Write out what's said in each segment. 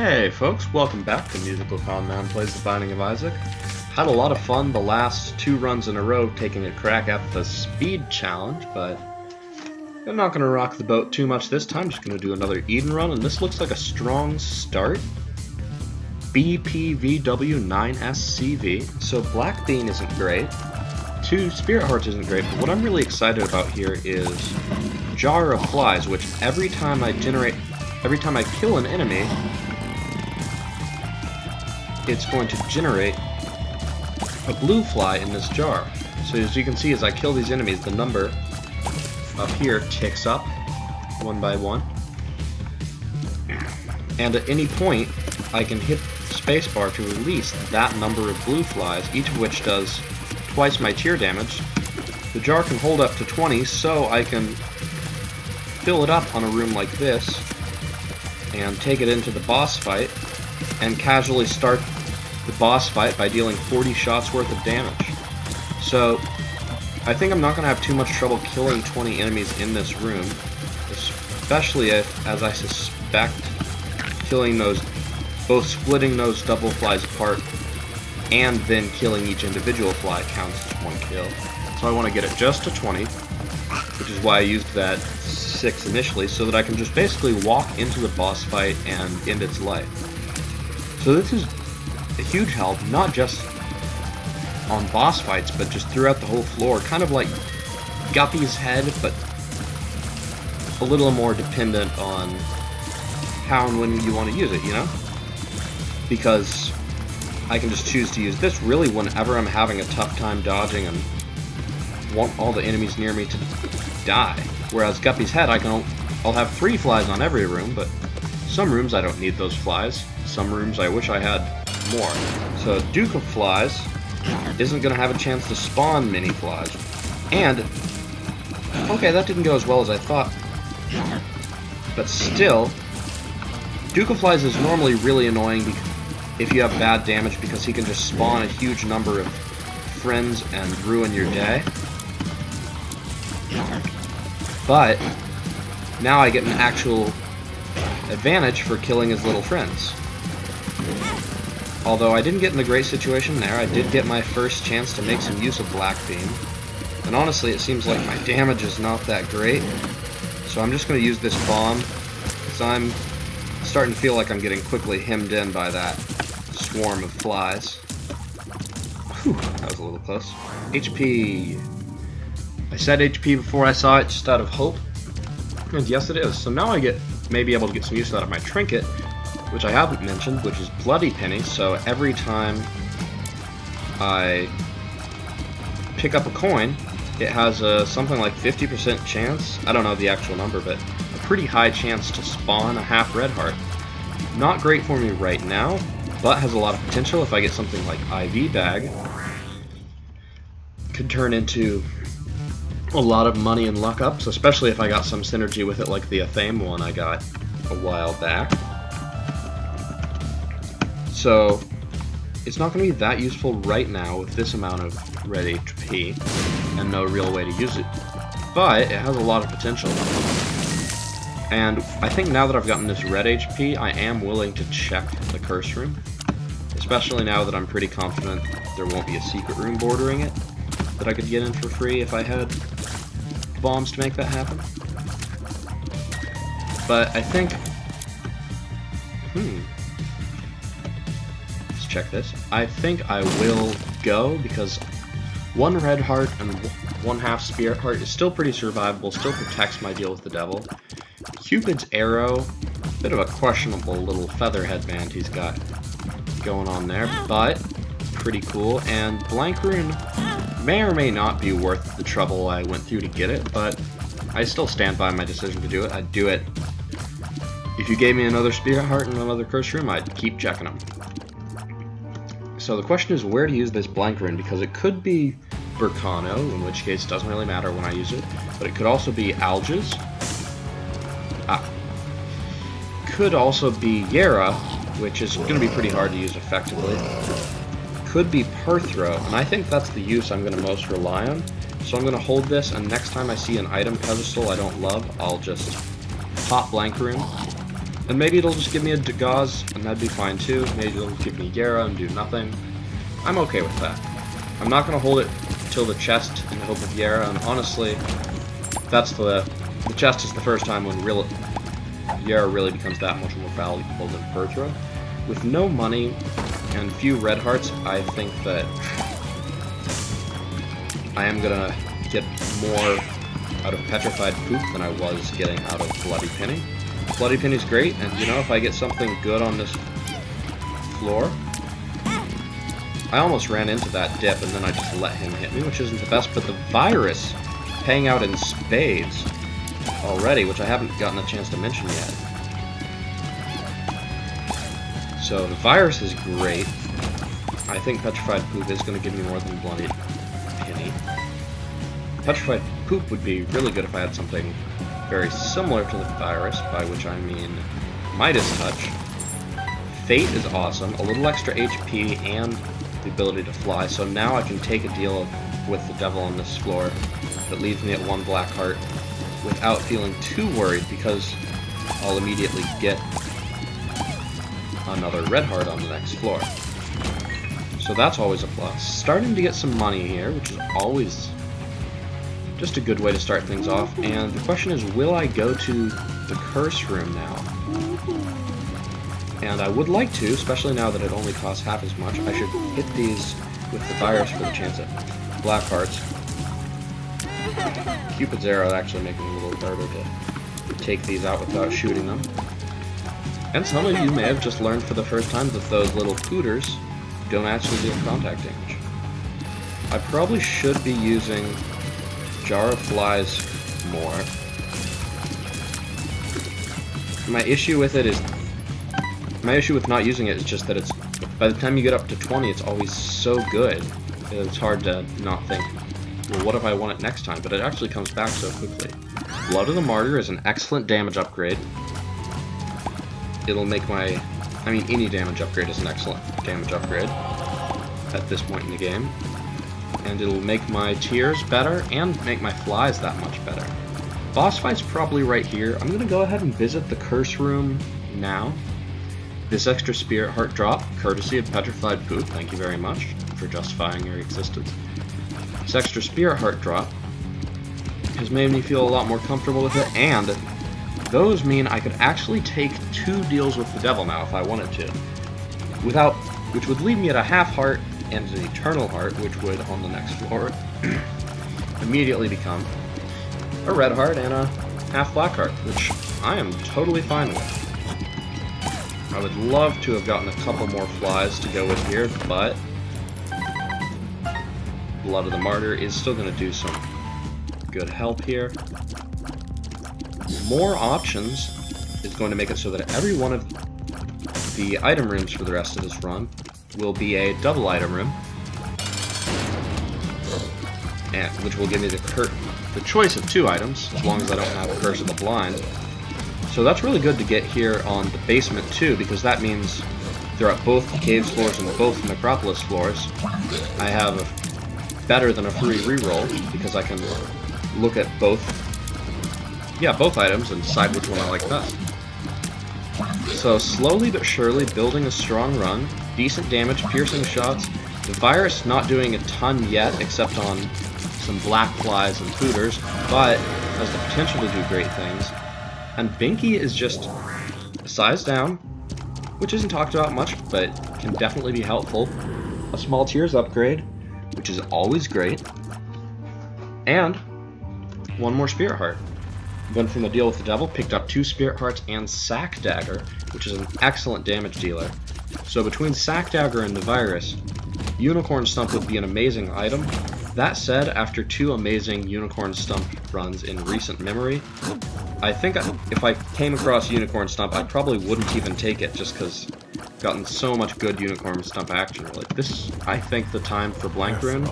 Hey folks, welcome back to MusicalConman Plays the Binding of Isaac. Had a lot of fun the last 2 runs in a row taking a crack at the speed challenge, but I'm not going to rock the boat too much this time. Just going to do another Eden run, and this looks like a strong start. BPVW 9SCV, so Black Bean isn't great. 2 Spirit Hearts isn't great, but what I'm really excited about here is Jar of Flies, which every time I kill an enemy, it's going to generate a blue fly in this jar. So as you can see, as I kill these enemies, the number up here ticks up one by one. And at any point, I can hit spacebar to release that number of blue flies, each of which does twice my tier damage. The jar can hold up to 20, so I can fill it up on a room like this and take it into the boss fight and casually start the boss fight by dealing 40 shots worth of damage. So I think I'm not going to have too much trouble killing 20 enemies in this room, especially if, as I suspect, killing those, both splitting those double flies apart and then killing each individual fly counts as 1 kill. So I want to get it just to 20, which is why I used that 6 initially, so that I can just basically walk into the boss fight and end its life. So this is a huge help, not just on boss fights, but just throughout the whole floor, kind of like Guppy's Head, but a little more dependent on how and when you want to use it, you know? Because I can just choose to use this really whenever I'm having a tough time dodging and want all the enemies near me to die. Whereas Guppy's Head, I'll have 3 flies on every room, but some rooms I don't need those flies. Some rooms I wish I had more. So Duke of Flies isn't going to have a chance to spawn mini flies. And, okay, that didn't go as well as I thought. But still, Duke of Flies is normally really annoying if you have bad damage, because he can just spawn a huge number of friends and ruin your day. But now I get an actual advantage for killing his little friends. Although I didn't get in a great situation there, I did get my first chance to make some use of Black Beam. And honestly, it seems like my damage is not that great. So I'm just going to use this bomb, because I'm starting to feel like I'm getting quickly hemmed in by that swarm of flies. Whew, that was a little close. HP. I said HP before I saw it, just out of hope. And yes, it is. So now I may be able to get some use out of my trinket, which I haven't mentioned, which is Bloody Penny. So every time I pick up a coin, it has a something like 50% chance, I don't know the actual number, but a pretty high chance to spawn a half red heart. Not great for me right now, but has a lot of potential. If I get something like IV Bag, could turn into a lot of money and luck ups, especially if I got some synergy with it like the Athame one I got a while back. So it's not going to be that useful right now with this amount of red HP and no real way to use it, but it has a lot of potential. And I think now that I've gotten this red HP, I am willing to check the curse room, especially now that I'm pretty confident there won't be a secret room bordering it that I could get in for free if I had bombs to make that happen. But I think, let's check this. I think I will go, because 1 red heart and 1/2 spirit heart is still pretty survivable, still protects my deal with the devil. Cupid's arrow, bit of a questionable little feather headband he's got going on there, but pretty cool. And Blank Rune may or may not be worth the trouble I went through to get it, but I still stand by my decision to do it. I'd do it. If you gave me another Spirit Heart and another Curse Room, I'd keep checking them. So the question is where to use this Blank Rune, because it could be Burkano, in which case it doesn't really matter when I use it, but it could also be Alges. Could also be Yera, which is going to be pretty hard to use effectively. Could be Perthro, and I think that's the use I'm going to most rely on. So I'm going to hold this, and next time I see an item pedestal I don't love, I'll just pop Blank Rune And maybe it'll just give me a Gauze, and that'd be fine too. Maybe it'll give me Gera and do nothing. I'm okay with that. I'm not going to hold it till the chest in the hope of Gera, and honestly, that's the chest is the first time when Gera really becomes that much more valuable than Perthro. With no money and few red hearts, I think that I am going to get more out of Petrified Poop than I was getting out of Bloody Penny. Bloody Penny's great, and you know, if I get something good on this floor... I almost ran into that dip, and then I just let him hit me, which isn't the best, but the Virus paying out in spades already, which I haven't gotten a chance to mention yet. So the Virus is great. I think Petrified Poop is going to give me more than Bloody Penny. Petrified Poop would be really good if I had something very similar to the Virus, by which I mean Midas Touch. Fate is awesome, a little extra HP and the ability to fly, so now I can take a deal with the devil on this floor that leaves me at 1 black heart without feeling too worried, because I'll immediately get another red heart on the next floor. So that's always a plus. Starting to get some money here, which is always just a good way to start things off, and the question is, will I go to the curse room now? And I would like to, especially now that it only costs half as much. I should hit these with the Virus for the chance at black hearts. Cupid's arrow actually making it a little harder to take these out without shooting them. And some of you may have just learned for the first time that those little pooters don't actually deal contact damage. I probably should be using Jar of Flies more. My issue with not using it is just that it's, by the time you get up to 20, it's always so good. It's hard to not think, well, what if I want it next time? But it actually comes back so quickly. Blood of the Martyr is an excellent damage upgrade. It'll make any damage upgrade is an excellent damage upgrade at this point in the game. And it'll make my tears better and make my flies that much better. Boss fight's probably right here. I'm going to go ahead and visit the curse room now. This extra Spirit Heart drop, courtesy of Petrified Poop, thank you very much for justifying your existence. This extra Spirit Heart drop has made me feel a lot more comfortable with it, and those mean I could actually take 2 deals with the devil now if I wanted to, which would leave me at a half heart and an eternal heart, which would, on the next floor, immediately become a red heart and a half black heart, which I am totally fine with. I would love to have gotten a couple more flies to go with here, but Blood of the Martyr is still going to do some good help here. More options is going to make it so that every one of the item rooms for the rest of this run will be a double item room, and which will give me the choice of 2 items, as long as I don't have Curse of the Blind. So that's really good to get here on the basement too, because that means they're at both the Caves floors and both the Necropolis floors. I have better than a free reroll, because I can look at both items and decide which one I like best. So slowly but surely building a strong run, decent damage, piercing shots, the Virus not doing a ton yet except on some black flies and pooters, but has the potential to do great things. And Binky is just a size down, which isn't talked about much, but can definitely be helpful. A small tears upgrade, which is always great. And 1 more Spirit Heart. Went from the deal with the devil, picked up 2 Spirit Hearts and Sack Dagger, which is an excellent damage dealer. So between Sack Dagger and the Virus, Unicorn Stump would be an amazing item. That said, after 2 amazing Unicorn Stump runs in recent memory, I think if I came across Unicorn Stump, I probably wouldn't even take it, just because I've gotten so much good Unicorn Stump action. Like, this is, I think, the time for Blank Rune,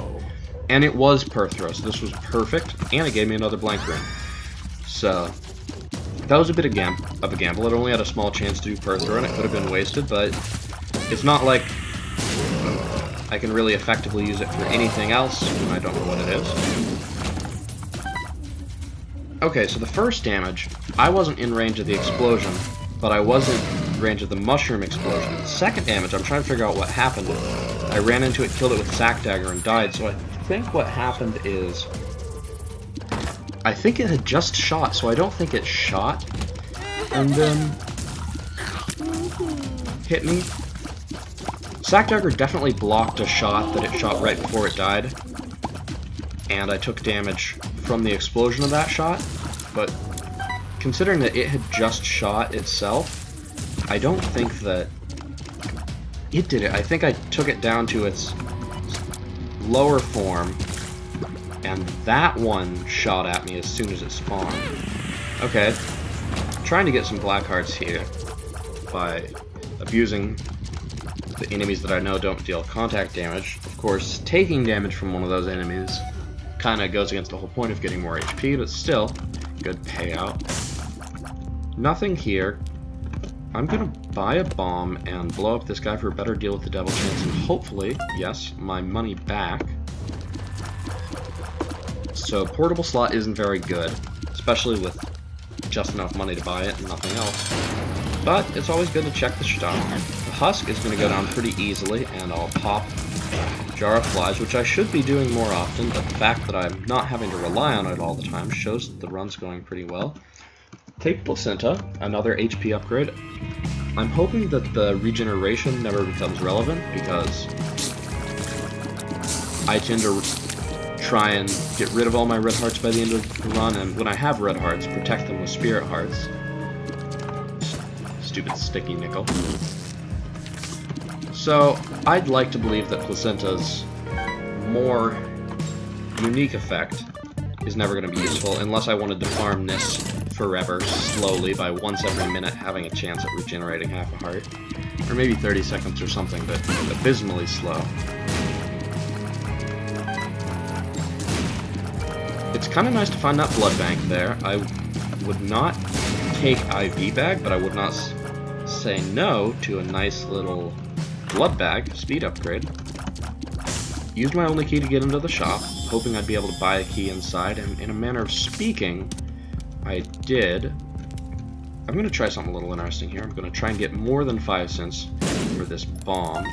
and it was Perthro, so this was perfect, and it gave me another Blank Rune. So, that was a bit of a gamble. It only had a small chance to do Perthro, and it could have been wasted, but it's not like I can really effectively use it for anything else when I don't know what it is. Okay, so the first damage, I wasn't in range of the explosion, but I wasn't granted the mushroom explosion. The second damage, I'm trying to figure out what happened. I ran into it, killed it with Sack Dagger, and died, so I think what happened is... I think it had just shot, so I don't think it shot, and then hit me. Sack Dagger definitely blocked a shot that it shot right before it died, and I took damage from the explosion of that shot, but considering that it had just shot itself, I don't think that it did it. I think I took it down to its lower form, and that one shot at me as soon as it spawned. Okay, trying to get some black hearts here by abusing the enemies that I know don't deal contact damage. Of course, taking damage from one of those enemies kind of goes against the whole point of getting more HP, but still, good payout. Nothing here. I'm gonna buy a bomb and blow up this guy for a better deal with the devil chance, and hopefully, yes, my money back. So portable slot isn't very good, especially with just enough money to buy it and nothing else. But it's always good to check the stock. The husk is gonna go down pretty easily, and I'll pop Jar of Flies, which I should be doing more often, but the fact that I'm not having to rely on it all the time shows that the run's going pretty well. Take Placenta, another HP upgrade. I'm hoping that the regeneration never becomes relevant, because I tend to try and get rid of all my red hearts by the end of the run, and when I have red hearts, protect them with spirit hearts. Stupid sticky nickel. So, I'd like to believe that Placenta's more unique effect is never going to be useful, unless I wanted to farm this forever, slowly, by once every minute having a chance at regenerating half a heart. Or maybe 30 seconds or something, but abysmally slow. It's kind of nice to find that blood bank there. I would not take IV bag, but I would not say no to a nice little blood bag speed upgrade. Used my only key to get into the shop, hoping I'd be able to buy a key inside, and in a manner of speaking, I did. I'm going to try something a little interesting here. I'm going to try and get more than 5 cents for this bomb.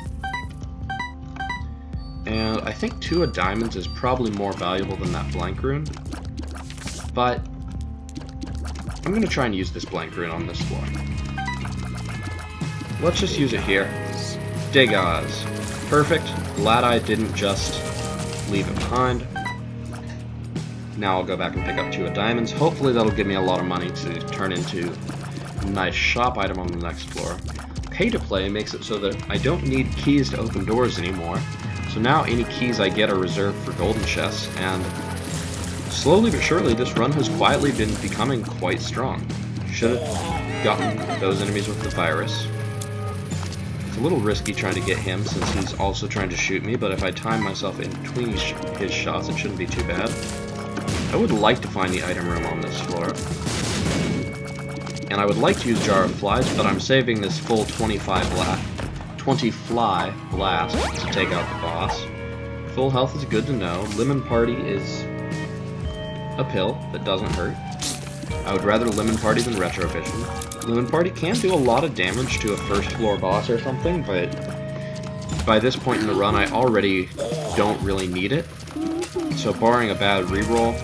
And I think 2 of diamonds is probably more valuable than that blank rune. But I'm going to try and use this blank rune on this floor. Let's just use it here. Dig Oz. Perfect. Glad I didn't just leave it behind. Now I'll go back and pick up 2 of diamonds. Hopefully that'll give me a lot of money to turn into a nice shop item on the next floor. Pay to play makes it so that I don't need keys to open doors anymore. So now any keys I get are reserved for golden chests, and slowly but surely this run has quietly been becoming quite strong. Should have gotten those enemies with the virus. It's a little risky trying to get him since he's also trying to shoot me, but if I time myself in between his shots, it shouldn't be too bad. I would like to find the item room on this floor. And I would like to use Jar of Flies, but I'm saving this full 20 fly blast to take out the boss. Full health is good to know. Lemon Party is a pill that doesn't hurt. I would rather Lemon Party than Retrovision. Lemon Party can do a lot of damage to a first floor boss or something, but by this point in the run I already don't really need it. So barring a bad reroll,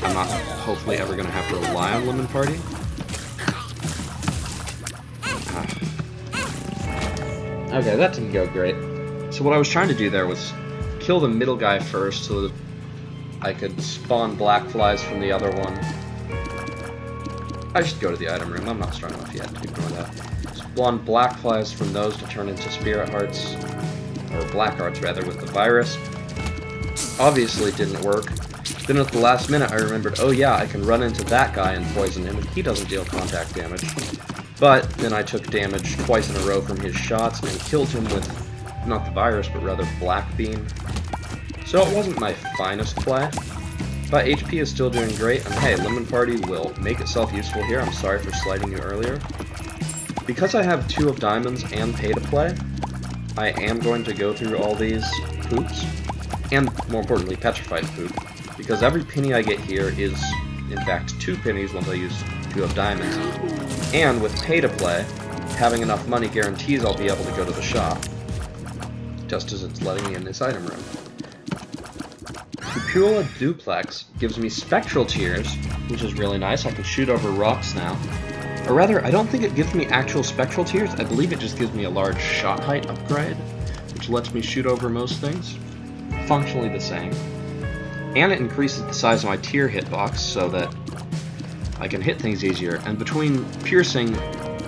I'm not hopefully ever going to have to rely on Lemon Party. Okay, that didn't go great. So what I was trying to do there was kill the middle guy first so that I could spawn black flies from the other one. I should go to the item room, I'm not strong enough yet to ignore that. Spawn black flies from those to turn into spirit hearts, or black hearts rather, with the virus. Obviously it didn't work. Then at the last minute I remembered, oh yeah, I can run into that guy and poison him, and he doesn't deal contact damage. But then I took damage twice in a row from his shots and killed him with, not the virus, but rather Black Beam. So it wasn't my finest play, but HP is still doing great, and hey, Lemon Party will make itself useful here. I'm sorry for slighting you earlier. Because I have 2 of diamonds and pay to play, I am going to go through all these poops, and more importantly, petrified poop, because every penny I get here is, in fact, 2 pennies once I use 2 of diamonds. And with pay-to-play, having enough money guarantees I'll be able to go to the shop, just as it's letting me in this item room. Cupola Duplex gives me spectral tears, which is really nice. I can shoot over rocks now. Or rather, I don't think it gives me actual spectral tears. I believe it just gives me a large shot height upgrade, which lets me shoot over most things. Functionally the same. And it increases the size of my tier hitbox so that I can hit things easier. And between piercing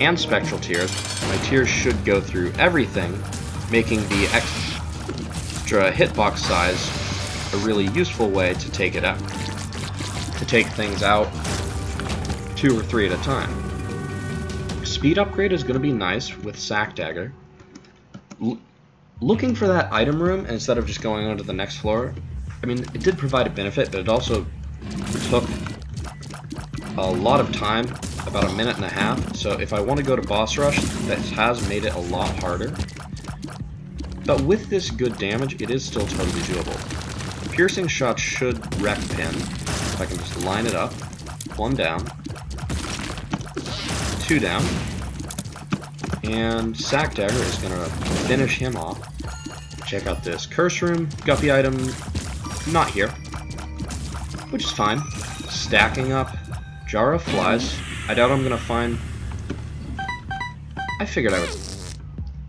and spectral tears, my tears should go through everything, making the extra hitbox size a really useful way to take it out. To take things out 2 or 3 at a time. Speed upgrade is going to be nice with Sack Dagger. Looking for that item room instead of just going on to the next floor, I mean, it did provide a benefit, but it also took a lot of time, about 1.5 minutes, so if I want to go to boss rush, that has made it a lot harder. But with this good damage, it is still totally doable. Piercing shots should wreck Pin, if I can just line it up. 1 down. 2 down. And Sack Dagger is going to finish him off. Check out this Curse Room. Guppy item, not here. Which is fine. Stacking up. Jar of Flies. I doubt I'm going to find... I figured I would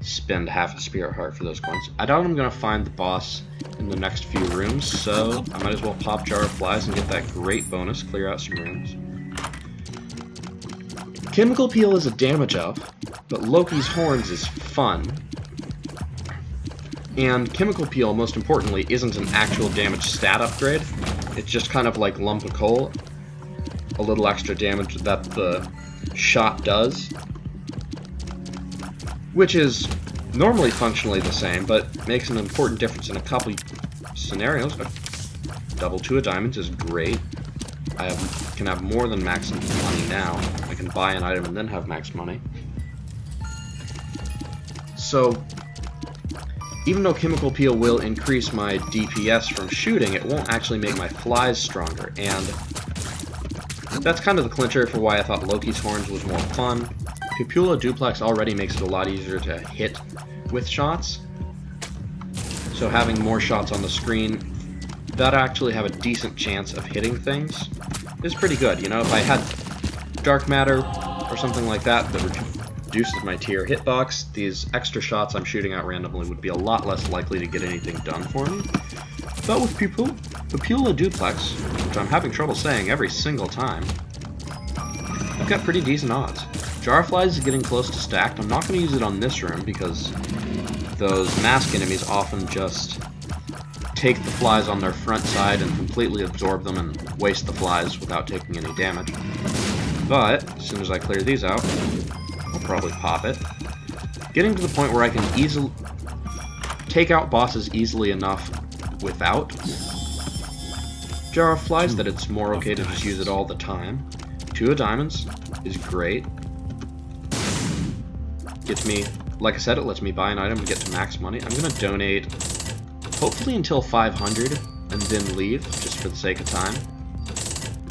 spend half a Spirit Heart for those coins. I doubt I'm going to find the boss in the next few rooms, so I might as well pop Jar of Flies and get that great bonus, clear out some rooms. Chemical Peel is a damage up, but Loki's Horns is fun. And Chemical Peel, most importantly, isn't an actual damage stat upgrade. It's just kind of like Lump of Coal, a little extra damage that the shot does, which is normally functionally the same, but makes an important difference in a couple scenarios. Double 2 of diamonds is great. I can have more than max money now. I can buy an item and then have max money. So, even though Chemical Peel will increase my DPS from shooting, it won't actually make my flies stronger, and that's kind of the clincher for why I thought Loki's Horns was more fun. Cupola Duplex already makes it a lot easier to hit with shots, so having more shots on the screen that actually have a decent chance of hitting things is pretty good. You know, if I had Dark Matter or something like that that reduces my tier hitbox, these extra shots I'm shooting out randomly would be a lot less likely to get anything done for me. But with Cupola Duplex, which I'm having trouble saying every single time, I've got pretty decent odds. Jar of Flies is getting close to stacked. I'm not going to use it on this room because those mask enemies often just take the flies on their front side and completely absorb them and waste the flies without taking any damage. But as soon as I clear these out, I'll probably pop it. Getting to the point where I can easily take out bosses easily enough without Jar of Flies that it's more okay to just use it all the time. 2 of diamonds is great. Gets me, like I said, it lets me buy an item to get to max money. I'm going to donate hopefully until 500 and then leave, just for the sake of time.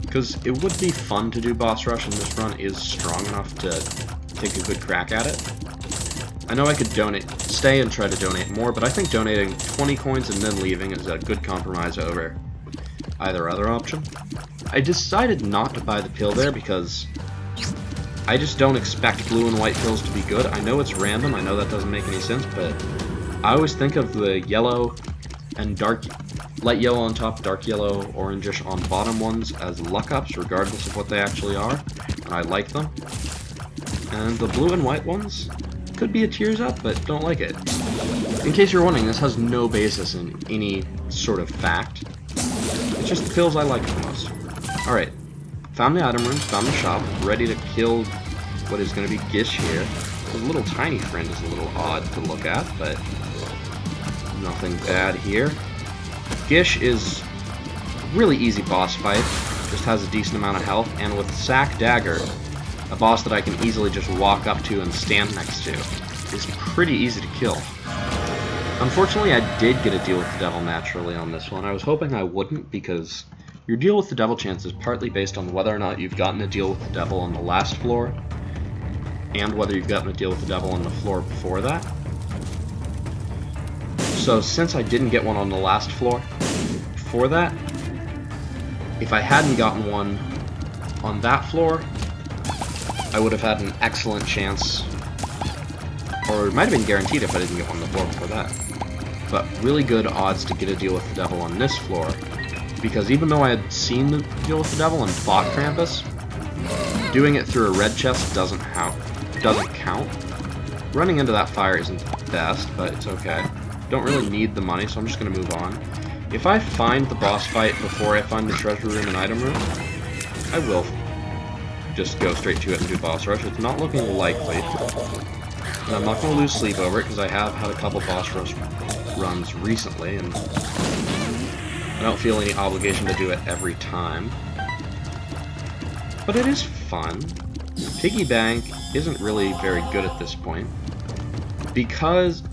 Because it would be fun to do boss rush, and this run is strong enough to take a good crack at it. I know I could stay and try to donate more, but I think donating 20 coins and then leaving is a good compromise over either other option. I decided not to buy the pill there because I just don't expect blue and white pills to be good. I know it's random, I know that doesn't make any sense, but I always think of the yellow and light yellow on top, dark yellow, orangish on bottom ones as luck ups, regardless of what they actually are, and I like them. And the blue and white ones could be a tears up, but don't like it. In case you're wondering, this has no basis in any sort of fact. It's just the pills I like the most. Alright, found the item room, found the shop, ready to kill what is going to be Gish here. His little tiny friend is a little odd to look at, but nothing bad here. Gish is a really easy boss fight, just has a decent amount of health, and with Sack Dagger, a boss that I can easily just walk up to and stand next to, is pretty easy to kill. Unfortunately, I did get a deal with the devil naturally on this one. I was hoping I wouldn't, because your deal with the devil chance is partly based on whether or not you've gotten a deal with the devil on the last floor, and whether you've gotten a deal with the devil on the floor before that. So since I didn't get one on the last floor before that, if I hadn't gotten one on that floor, I would have had an excellent chance, or it might have been guaranteed if I didn't get one on the floor before that. But really good odds to get a deal with the devil on this floor, because even though I had seen the deal with the devil and fought Krampus, doing it through a red chest doesn't count. Running into that fire isn't the best, but it's okay. Don't really need the money, so I'm just going to move on. If I find the boss fight before I find the treasure room and item room, I will just go straight to it and do boss rush. It's not looking likely. And I'm not going to lose sleep over it, because I have had a couple boss rush runs recently, and I don't feel any obligation to do it every time. But it is fun. Piggy Bank isn't really very good at this point, because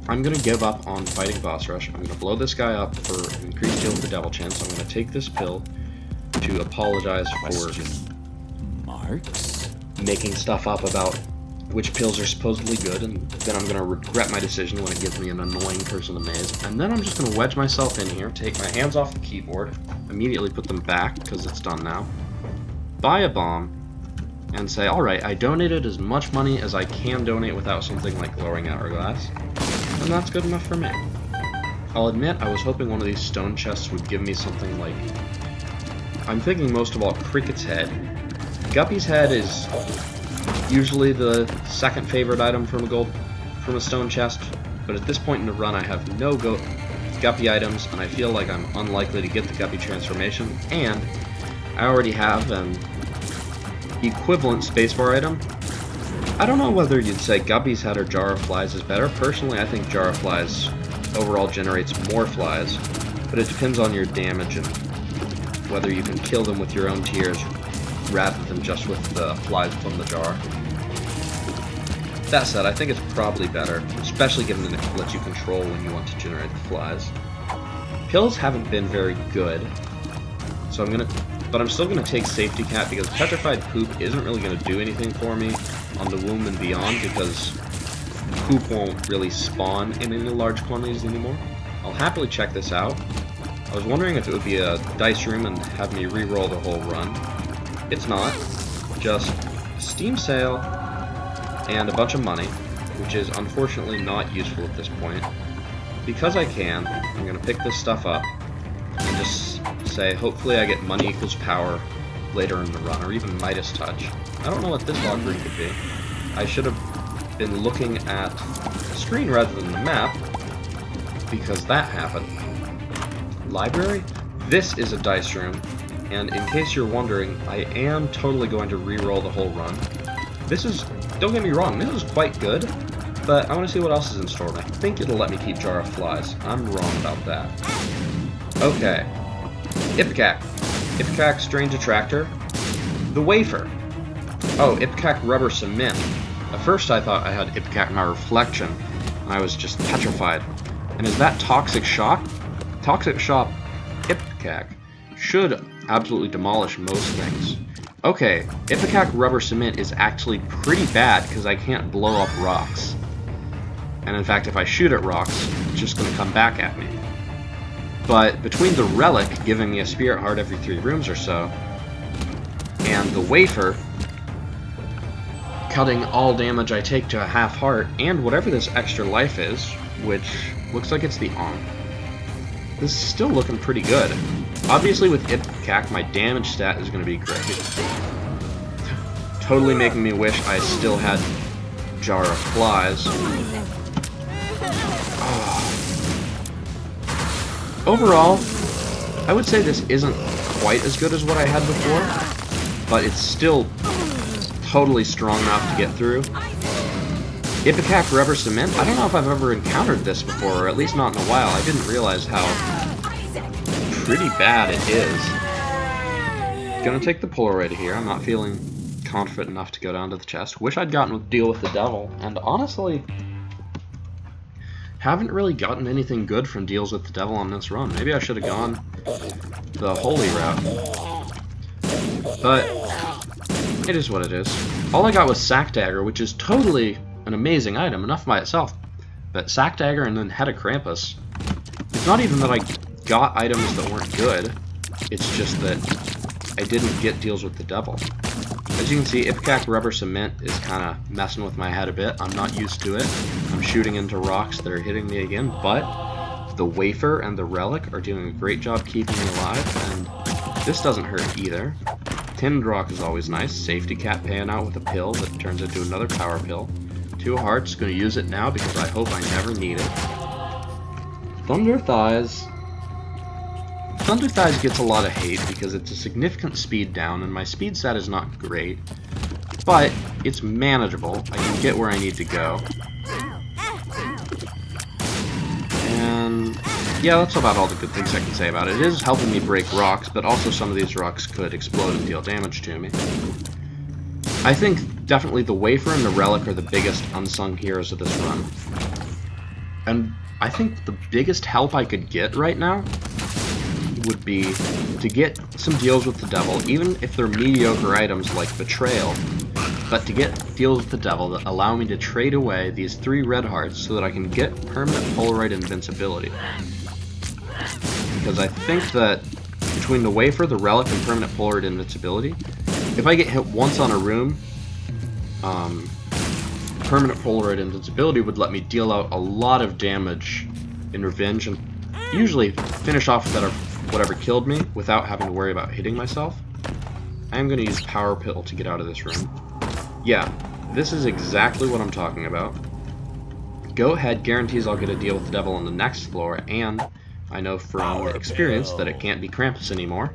I'm going to give up on fighting boss rush. I'm going to blow this guy up for an increased deal with the devil chance. I'm going to take this pill to apologize for making stuff up about which pills are supposedly good, and then I'm going to regret my decision when it gives me an annoying person to maze. And then I'm just going to wedge myself in here, take my hands off the keyboard, immediately put them back, because it's done now, buy a bomb, and say, alright, I donated as much money as I can donate without something like glowing hourglass, and that's good enough for me. I'll admit, I was hoping one of these stone chests would give me something like, I'm thinking most of all Cricket's head. Guppy's head is usually the second favorite item from a stone chest, but at this point in the run I have no Guppy items, and I feel like I'm unlikely to get the Guppy transformation, and I already have an equivalent spacebar item. I don't know whether you'd say Guppy's head or Jar of Flies is better. Personally, I think Jar of Flies overall generates more flies, but it depends on your damage and whether you can kill them with your own tears rather than just with the flies from the jar. That said, I think it's probably better, especially given that it lets you control when you want to generate the flies. Pills haven't been very good, so but I'm still gonna take Safety Cat, because Petrified Poop isn't really gonna do anything for me on the Womb and Beyond, because poop won't really spawn in any large quantities anymore. I'll happily check this out. I was wondering if it would be a dice room and have me re-roll the whole run. It's not. Just Steam sale and a bunch of money, which is unfortunately not useful at this point. Because I can, I'm going to pick this stuff up and just say, hopefully I get money equals power later in the run, or even Midas Touch. I don't know what this log room could be. I should have been looking at the screen rather than the map, because that happened. Library? This is a dice room, and in case you're wondering, I am totally going to re-roll the whole run. This is, don't get me wrong, this is quite good, but I want to see what else is in store, and I think it'll let me keep Jar of Flies. I'm wrong about that. Okay. Ipecac. Ipecac Strange Attractor. The Wafer. Oh, Ipecac Rubber Cement. At first I thought I had Ipecac My Reflection, and I was just petrified. And is that Toxic Shock? Toxic Shock Ipecac should absolutely demolish most things. Okay, Ipecac Rubber Cement is actually pretty bad because I can't blow up rocks. And in fact, if I shoot at rocks, it's just going to come back at me. But between the Relic giving me a Spirit Heart every 3 rooms or so, and the Wafer cutting all damage I take to a half heart, and whatever this extra life is, which looks like it's the Ankh, this is still looking pretty good. Obviously with Ipecac, my damage stat is going to be great. Totally making me wish I still had Jar of Flies. Overall, I would say this isn't quite as good as what I had before, but it's still totally strong enough to get through. Ipecac Rubber Cement? I don't know if I've ever encountered this before, or at least not in a while. I didn't realize how pretty bad it is. Gonna take the Polaroid here. I'm not feeling confident enough to go down to the chest. Wish I'd gotten a deal with the devil, and honestly, haven't really gotten anything good from deals with the devil on this run. Maybe I should have gone the holy route. But it is what it is. All I got was Sack Dagger, which is totally an amazing item, enough by itself. But Sack Dagger and then Head of Krampus. It's not even that I got items that weren't good, it's just that I didn't get deals with the devil. As you can see, Ipecac Rubber Cement is kind of messing with my head a bit. I'm not used to it. I'm shooting into rocks that are hitting me again, but the Wafer and the Relic are doing a great job keeping me alive, and this doesn't hurt either. Tinned Rock is always nice. Safety Cat paying out with a pill that turns into another power pill. 2 hearts, gonna use it now because I hope I never need it. Thunder Thighs. Thunder Thighs gets a lot of hate because it's a significant speed down, and my speed stat is not great, but it's manageable. I can get where I need to go. And yeah, that's about all the good things I can say about it. It is helping me break rocks, but also some of these rocks could explode and deal damage to me. I think definitely the Wafer and the Relic are the biggest unsung heroes of this run. And I think the biggest help I could get right now would be to get some deals with the devil, even if they're mediocre items like Betrayal, but to get deals with the devil that allow me to trade away these 3 red hearts so that I can get permanent Polaroid invincibility. Because I think that between the Wafer, the Relic, and permanent Polaroid invincibility, if I get hit once on a room, permanent Polaroid invincibility would let me deal out a lot of damage in revenge and usually finish off whatever killed me without having to worry about hitting myself. I am going to use Power Pill to get out of this room. Yeah, this is exactly what I'm talking about. Go Ahead guarantees I'll get a deal with the devil on the next floor, and I know from experience that it can't be Krampus anymore.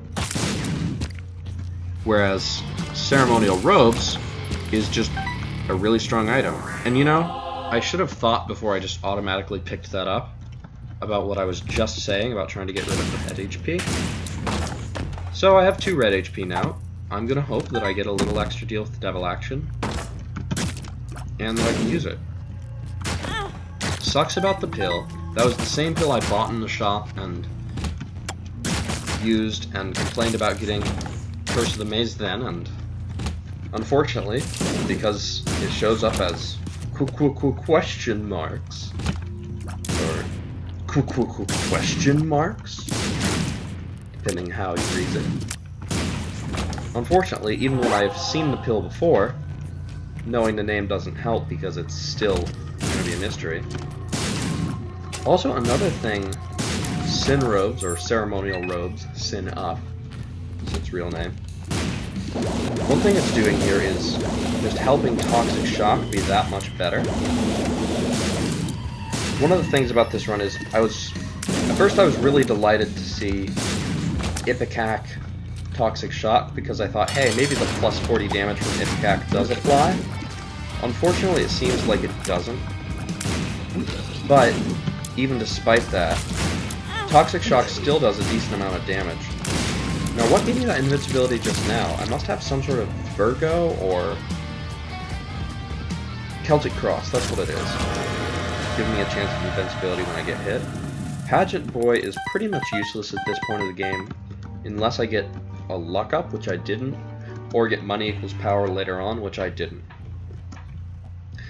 Whereas Ceremonial Robes is just a really strong item. And you know, I should have thought before I just automatically picked that up about what I was just saying about trying to get rid of the head HP. So I have 2 red HP now. I'm gonna hope that I get a little extra deal with the devil action, and that I can use it. Sucks about the pill. That was the same pill I bought in the shop and used and complained about getting Curse of the Maze then, and unfortunately, because it shows up as question marks, or question marks, depending how you read it. Unfortunately, even when I've seen the pill before, knowing the name doesn't help because it's still going to be a mystery. Also, another thing, Sin Robes, or Ceremonial Robes, Sin Up, is its real name. One thing it's doing here is just helping Toxic Shock be that much better. One of the things about this run is, at first I was really delighted to see Ipecac Toxic Shock, because I thought, hey, maybe the plus 40 damage from Ipecac does apply. Unfortunately, it seems like it doesn't. But, even despite that, Toxic Shock still does a decent amount of damage. Now, what gave me that invincibility just now? I must have some sort of Virgo or Celtic Cross, that's what it is. Giving me a chance of invincibility when I get hit. Pageant Boy is pretty much useless at this point of the game, unless I get a luck up, which I didn't, or get money equals power later on, which I didn't.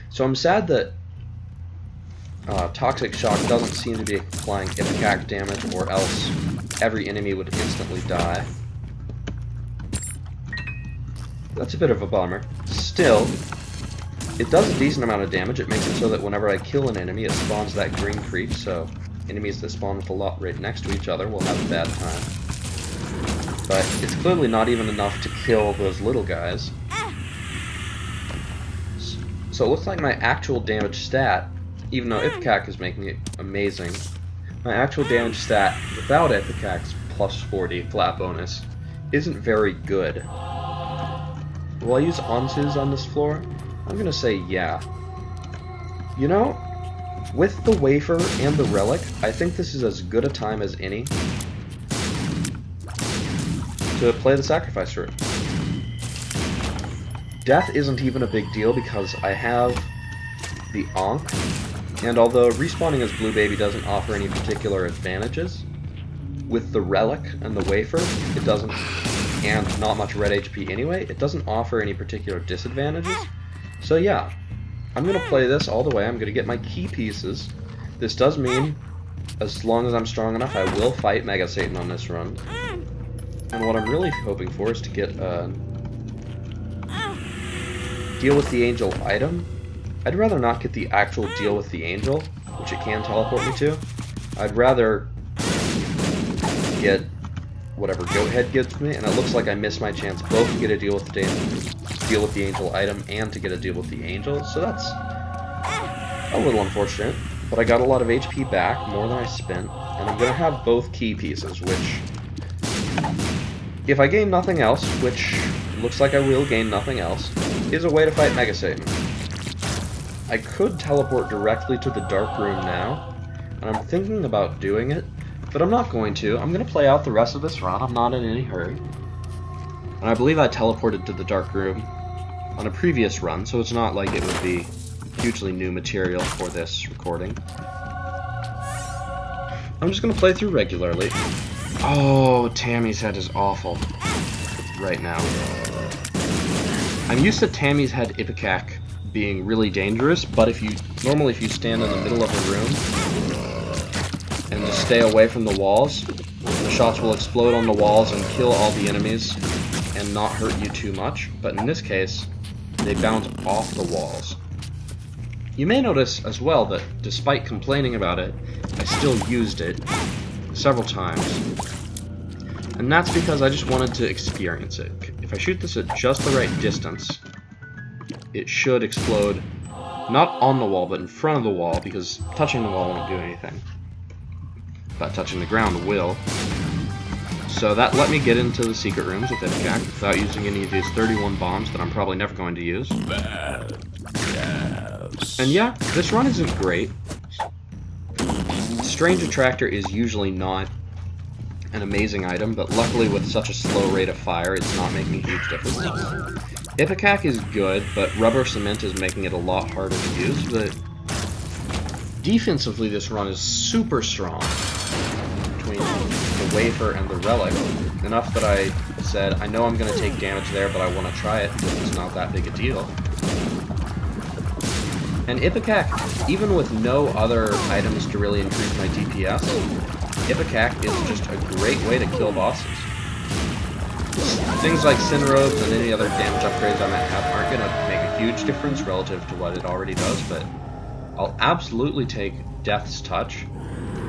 So I'm sad that Toxic Shock doesn't seem to be applying Ipecac damage, or else every enemy would instantly die. That's a bit of a bummer. Still, it does a decent amount of damage. It makes it so that whenever I kill an enemy, it spawns that green creep, so enemies that spawn with a lot right next to each other will have a bad time. But it's clearly not even enough to kill those little guys. So it looks like my actual damage stat, even though Ipecac is making it amazing, my actual damage stat without Ipecac's plus 40 flat bonus isn't very good. Will I use Onsus on this floor? I'm gonna say yeah. You know, with the Wafer and the Relic, I think this is as good a time as any to play the Sacrifice route. Death isn't even a big deal because I have the Ankh, and although respawning as Blue Baby doesn't offer any particular advantages, with the Relic and the Wafer, it doesn't and not much red HP anyway, it doesn't offer any particular disadvantages. So yeah, I'm going to play this all the way. I'm going to get my key pieces. This does mean, as long as I'm strong enough, I will fight Mega Satan on this run. And what I'm really hoping for is to get Deal with the Angel item. I'd rather not get the actual Deal with the Angel, which it can teleport me to. I'd rather get whatever Goathead gives me, and it looks like I missed my chance both to get a Deal with the Angel item and to get a Deal with the Angel, so that's a little unfortunate. But I got a lot of HP back, more than I spent, and I'm going to have both key pieces, which, if I gain nothing else, which looks like I will gain nothing else, is a way to fight Mega Satan. I could teleport directly to the Dark Room now, and I'm thinking about doing it, but I'm not going to. I'm going to play out the rest of this run. I'm not in any hurry. And I believe I teleported to the Dark Room on a previous run, so it's not like it would be hugely new material for this recording. I'm just going to play through regularly. Oh, Tammy's head is awful right now. I'm used to Tammy's head Ipecac being really dangerous, but normally if you stand in the middle of a room and just stay away from the walls, the shots will explode on the walls and kill all the enemies and not hurt you too much. But in this case, they bounce off the walls. You may notice as well that despite complaining about it, I still used it several times. And that's because I just wanted to experience it. If I shoot this at just the right distance, it should explode not on the wall, but in front of the wall, because touching the wall won't do anything. But touching the ground will. So that let me get into the secret rooms with Ipecac without using any of these 31 bombs that I'm probably never going to use. And yeah, this run isn't great. Strange Attractor is usually not an amazing item, but luckily with such a slow rate of fire, it's not making a huge difference. Ipecac is good, but Rubber Cement is making it a lot harder to use, but defensively this run is super strong between the Wafer and the Relic, enough that I said, I know I'm going to take damage there, but I want to try it because it's not that big a deal. And Ipecac, even with no other items to really increase my DPS, Ipecac is just a great way to kill bosses. Things like Sin Robes and any other damage upgrades I might have aren't going to make a huge difference relative to what it already does, but I'll absolutely take Death's Touch.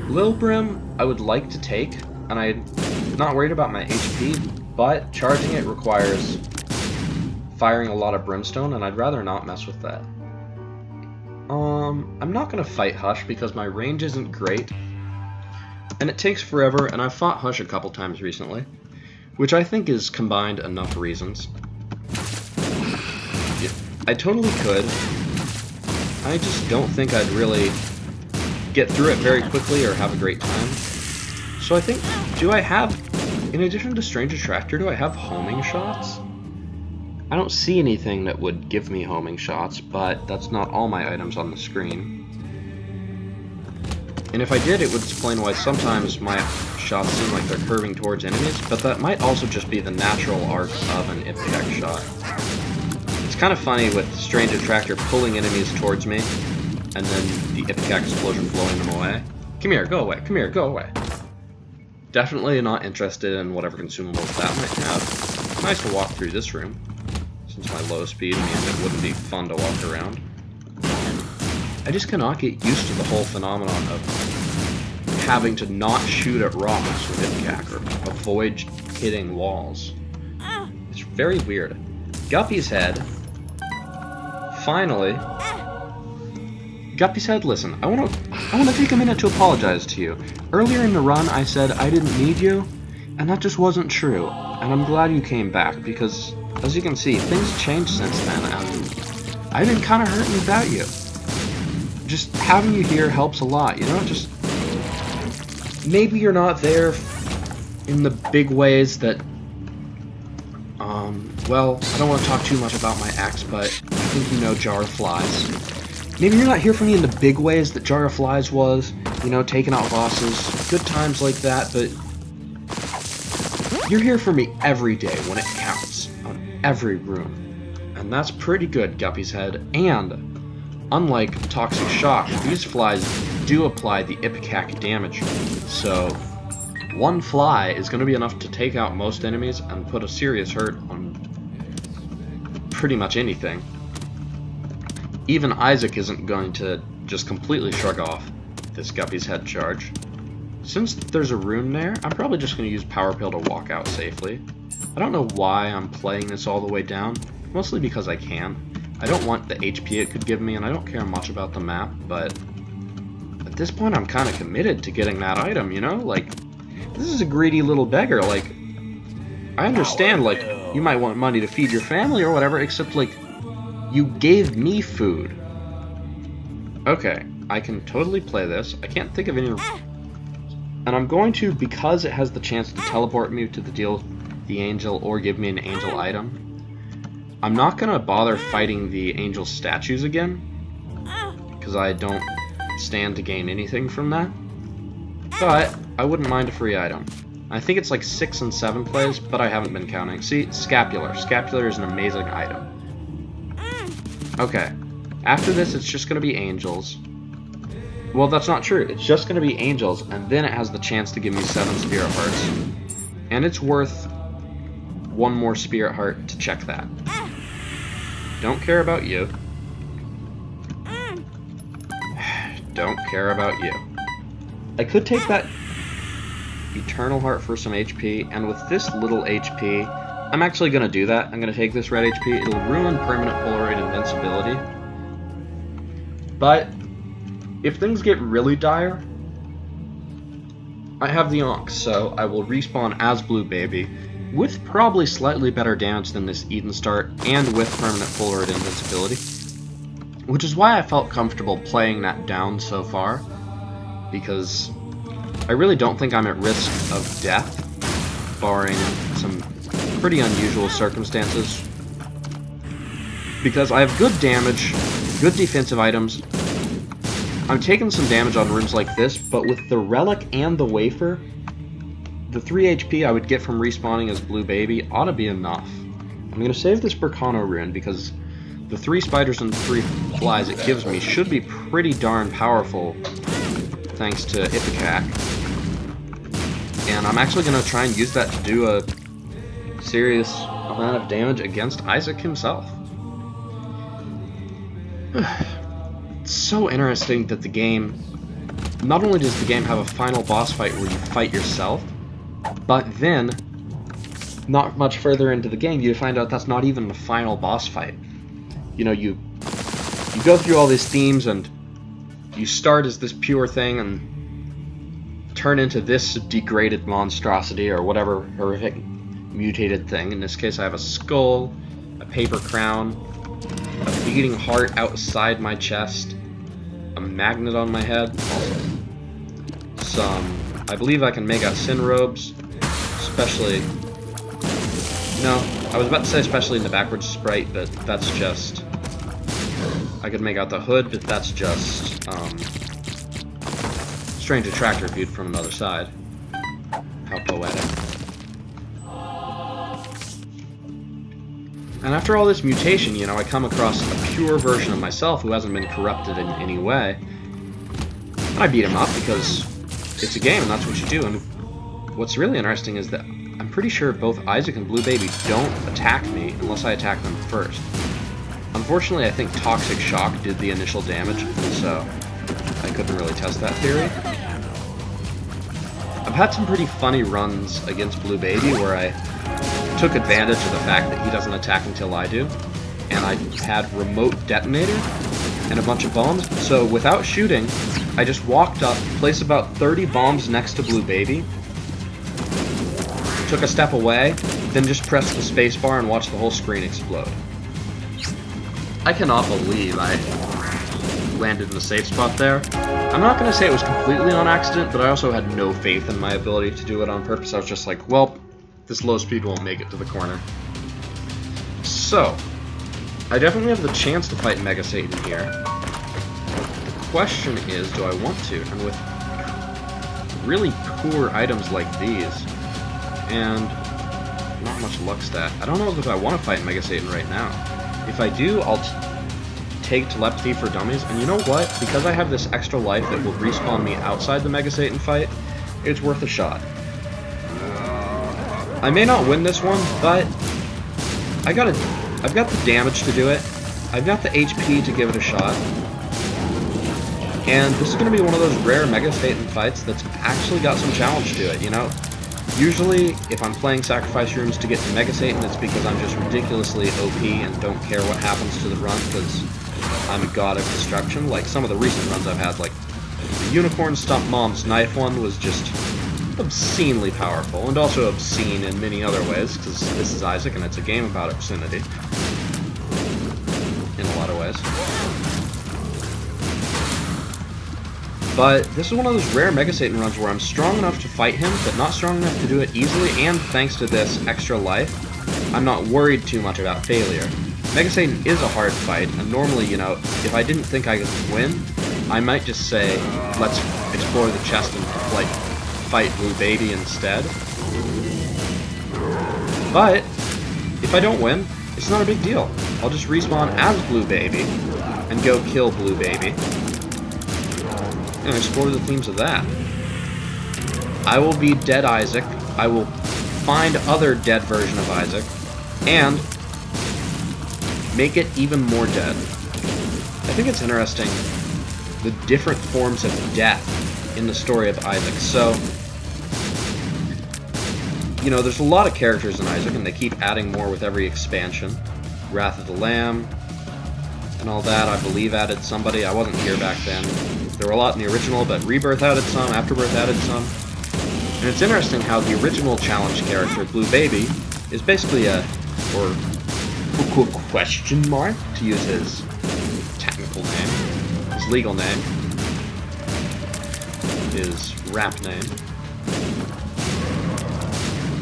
Lil Brim I would like to take, and I'm not worried about my HP, but charging it requires firing a lot of Brimstone, and I'd rather not mess with that. I'm not going to fight Hush because my range isn't great, and it takes forever, and I've fought Hush a couple times recently, which I think is combined enough reasons. Yeah, I totally could. I just don't think I'd really get through it very quickly or have a great time. So I think, do I have, in addition to Strange Attractor, do I have homing shots? I don't see anything that would give me homing shots, but that's not all my items on the screen. And if I did, it would explain why sometimes my shots seem like they're curving towards enemies, but that might also just be the natural arc of an Ipecac shot. It's kind of funny with Strange Attractor pulling enemies towards me, and then the Ipecac explosion blowing them away. Come here, go away, come here, go away. Definitely not interested in whatever consumables that might have. It's nice to walk through this room, since my low speed means it wouldn't be fun to walk around. I just cannot get used to the whole phenomenon of having to not shoot at rocks with Ipecac or avoid hitting walls. It's very weird. Guppy's Head. Finally. Guppy's Head, listen, I want to take a minute to apologize to you. Earlier in the run, I said I didn't need you, and that just wasn't true. And I'm glad you came back, because, as you can see, things changed since then, and I've been kind of hurting without you. Just having you here helps a lot, you know? Just maybe you're not there in the big ways that, well, I don't want to talk too much about my ex, but I think you know Jar of Flies. Maybe you're not here for me in the big ways that Jar of Flies was, you know, taking out bosses, good times like that, but You're here for me every day when it counts, on every room. And that's pretty good, Guppy's Head. And, unlike Toxic Shock, these flies do apply the Ipecac damage. So, one fly is going to be enough to take out most enemies and put a serious hurt on pretty much anything. Even Isaac isn't going to just completely shrug off this Guppy's Head charge. Since there's a rune there, I'm probably just going to use Power Pill to walk out safely. I don't know why I'm playing this all the way down, mostly because I can. I don't want the HP it could give me, and I don't care much about the map, but at this point I'm kind of committed to getting that item, you know? Like, this is a greedy little beggar. Like, I understand, like, you might want money to feed your family or whatever, except, like, you gave me food. Okay, I can totally play this. I can't think of any... And I'm going to, because it has the chance to teleport me to the angel or give me an angel item, I'm not going to bother fighting the angel statues again, because I don't stand to gain anything from that. But I wouldn't mind a free item. I think it's like 6 and 7 plays, but I haven't been counting. See, Scapular. Scapular is an amazing item. Okay, after this it's just going to be angels. Well, that's not true. It's just going to be angels, and then it has the chance to give me 7 spirit hearts. And it's worth 1 more spirit heart to check that. Don't care about you. Don't care about you. I could take that Eternal Heart for some HP, and with this little HP, I'm actually going to do that. I'm going to take this red HP. It'll ruin permanent Polaroid invincibility. But if things get really dire, I have the Ankh, so I will respawn as Blue Baby, with probably slightly better damage than this Eden start, and with permanent Polaroid invincibility. Which is why I felt comfortable playing that down so far, because I really don't think I'm at risk of death, barring some pretty unusual circumstances. Because I have good damage, good defensive items. I'm taking some damage on runes like this, but with the Relic and the Wafer, the 3 HP I would get from respawning as Blue Baby ought to be enough. I'm going to save this Burkano rune because the 3 spiders and 3 flies it gives me should be pretty darn powerful thanks to Ipecac. And I'm actually going to try and use that to do a serious amount of damage against Isaac himself. It's so interesting that the game, not only does the game have a final boss fight where you fight yourself, but then, not much further into the game, you find out that's not even the final boss fight. You know, you go through all these themes and you start as this pure thing and turn into this degraded monstrosity or whatever horrific mutated thing. In this case I have a skull, a paper crown, a beating heart outside my chest, a magnet on my head, some, I believe I can make out sin robes, especially, no, I was about to say especially in the backwards sprite, but that's just, I could make out the hood, but that's just, strange attractor viewed from another side. How poetic. And after all this mutation, you know, I come across a pure version of myself who hasn't been corrupted in any way. And I beat him up because it's a game and that's what you do. And what's really interesting is that I'm pretty sure both Isaac and Blue Baby don't attack me unless I attack them first. Unfortunately, I think Toxic Shock did the initial damage, so I couldn't really test that theory. I've had some pretty funny runs against Blue Baby where I took advantage of the fact that he doesn't attack until I do, and I had remote detonator and a bunch of bombs, so without shooting, I just walked up, placed about 30 bombs next to Blue Baby, took a step away, then just pressed the spacebar and watched the whole screen explode. I cannot believe I landed in the safe spot there. I'm not going to say it was completely on accident, but I also had no faith in my ability to do it on purpose. I was just like, well, this low speed won't make it to the corner. So, I definitely have the chance to fight Mega Satan here. The question is, do I want to? And with really poor items like these, and not much luck stat. I don't know if I want to fight Mega Satan right now. If I do, I'll take Telepathy for Dummies, and you know what? Because I have this extra life that will respawn me outside the Mega Satan fight, it's worth a shot. I may not win this one, but I've got the damage to do it. I've got the HP to give it a shot. And this is going to be one of those rare Mega Satan fights that's actually got some challenge to it, you know? Usually, if I'm playing Sacrifice Rooms to get to Mega Satan, it's because I'm just ridiculously OP and don't care what happens to the run, because I'm a god of destruction. Like some of the recent runs I've had, like the Unicorn Stump Mom's Knife one was just obscenely powerful, and also obscene in many other ways, because this is Isaac and it's a game about obscenity. In a lot of ways. But this is one of those rare Mega Satan runs where I'm strong enough to fight him, but not strong enough to do it easily, and thanks to this extra life, I'm not worried too much about failure. Mega Satan is a hard fight, and normally, you know, if I didn't think I could win, I might just say, let's explore the chest and, like, fight Blue Baby instead. But if I don't win, it's not a big deal. I'll just respawn as Blue Baby and go kill Blue Baby and explore the themes of that. I will be dead Isaac. I will find other dead version of Isaac and make it even more dead. I think it's interesting the different forms of death in the story of Isaac. So, you know, there's a lot of characters in Isaac, and they keep adding more with every expansion. Wrath of the Lamb, and all that, I believe, added somebody. I wasn't here back then. There were a lot in the original, but Rebirth added some, Afterbirth added some. And it's interesting how the original challenge character, Blue Baby, is basically a, or question mark, to use his technical name, his legal name, his rap name.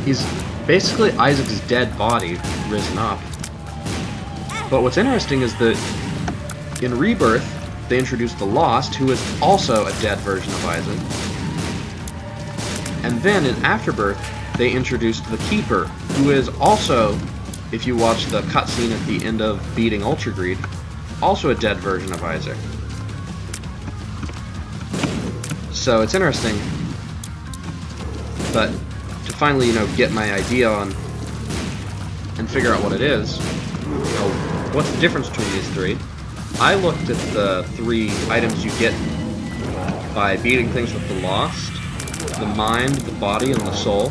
He's basically Isaac's dead body risen up. But what's interesting is that in Rebirth, they introduced the Lost, who is also a dead version of Isaac. And then in Afterbirth, they introduced the Keeper, who is also, if you watch the cutscene at the end of beating Ultra Greed, also a dead version of Isaac. So it's interesting, but to finally, you know, get my idea on and figure out what it is, you know, what's the difference between these three? I looked at the 3 items you get by beating things with the Lost, the mind, the body, and the soul.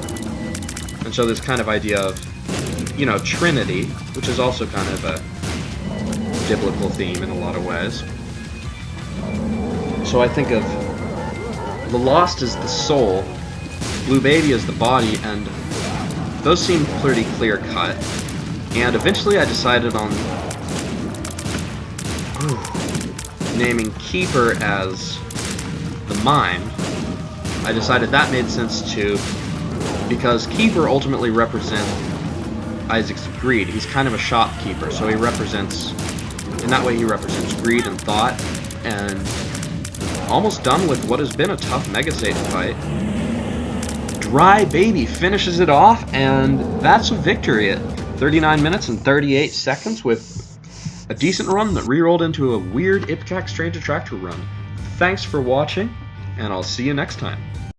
And so this kind of idea of, you know, Trinity, which is also kind of a biblical theme in a lot of ways. So I think of the Lost as the soul, Blue Baby as the body, and those seem pretty clear-cut. And eventually I decided on naming Keeper as the mind. I decided that made sense too, because Keeper ultimately represents Isaac's greed. He's kind of a shopkeeper, so he represents, in that way he represents greed and thought, and almost done with what has been a tough Mega Satan fight. Dry Baby finishes it off, and that's a victory at 39 minutes and 38 seconds with a decent run that rerolled into a weird Ipcac Strange Attractor run. Thanks for watching, and I'll see you next time.